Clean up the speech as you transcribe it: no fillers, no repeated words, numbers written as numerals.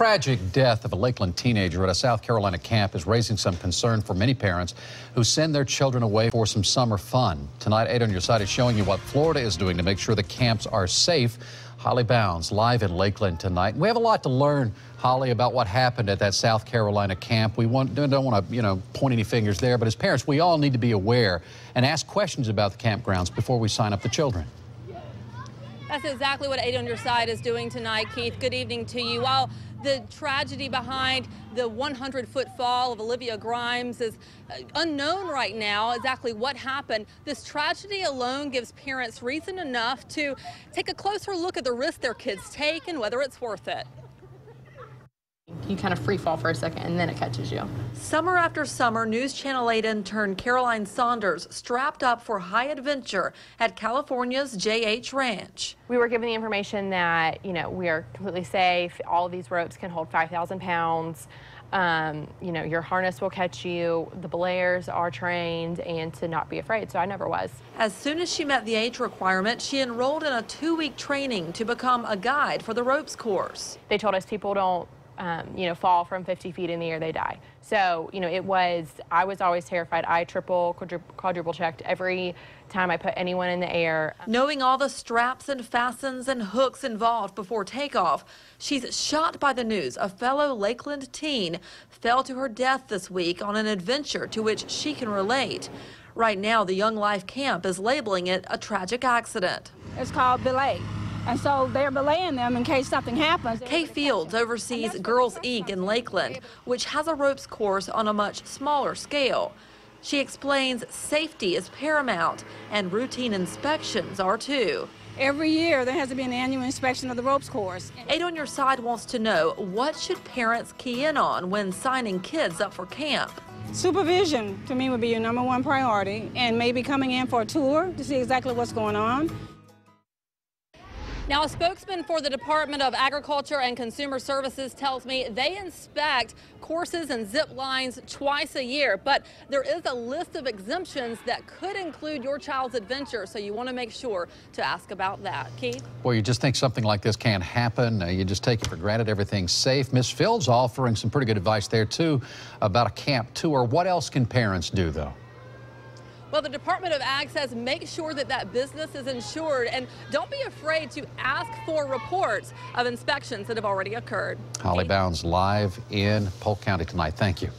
tragic death of a Lakeland teenager at a South Carolina camp is raising some concern for many parents who send their children away for some summer fun. Tonight, 8 on Your Side is showing you what Florida is doing to make sure the camps are safe. Holly Bounds live in Lakeland tonight. We have a lot to learn, Holly, about what happened at that South Carolina camp. We don't want to, point any fingers there, but as parents, we all need to be aware and ask questions about the campgrounds before we sign up the children. That's exactly what 8 on Your Side is doing tonight, Keith. Good evening to you. While the tragedy behind the 100-foot fall of Olivia Grimes is unknown right now exactly what happened, this tragedy alone gives parents reason enough to take a closer look at the risk their kids take and whether it's worth it. You kind of free fall for a second and then it catches you. Summer after summer, NewsChannel 8 intern Caroline Saunders strapped up for high adventure at California's JH Ranch. We were given the information that, we are completely safe. All of these ropes can hold 5,000 pounds. Your harness will catch you. The belayers are trained and to not be afraid. So I never was. As soon as she met the age requirement, she enrolled in a 2-week training to become a guide for the ropes course. They told us people don't fall from 50 feet in the air, they die. So, I was always terrified. I triple, quadruple checked every time I put anyone in the air. Knowing all the straps and fastens and hooks involved before takeoff, she's shocked by the news a fellow Lakeland teen fell to her death this week on an adventure to which she can relate. Right now, the Young Life camp is labeling it a tragic accident. It's called belay. And so they're belaying them in case something happens. Kay Fields oversees Girls Inc. in Lakeland, which has a ropes course on a much smaller scale. She explains safety is paramount and routine inspections are too. Every year there has to be an annual inspection of the ropes course. 8 on Your Side wants to know, what should parents key in on when signing kids up for camp? Supervision to me would be your #1 priority, and maybe coming in for a tour to see exactly what's going on. Now, a spokesman for the Department of Agriculture and Consumer Services tells me they inspect courses and zip lines twice a year, but there is a list of exemptions that could include your child's adventure, so you want to make sure to ask about that. Keith? Well, you just think something like this can't happen. You just take it for granted everything's safe. Miss Fields offering some pretty good advice there, too, about a camp tour. What else can parents do, though? Well, the Department of Ag says make sure that business is insured, and don't be afraid to ask for reports of inspections that have already occurred. Holly Bounds live in Polk County tonight. Thank you.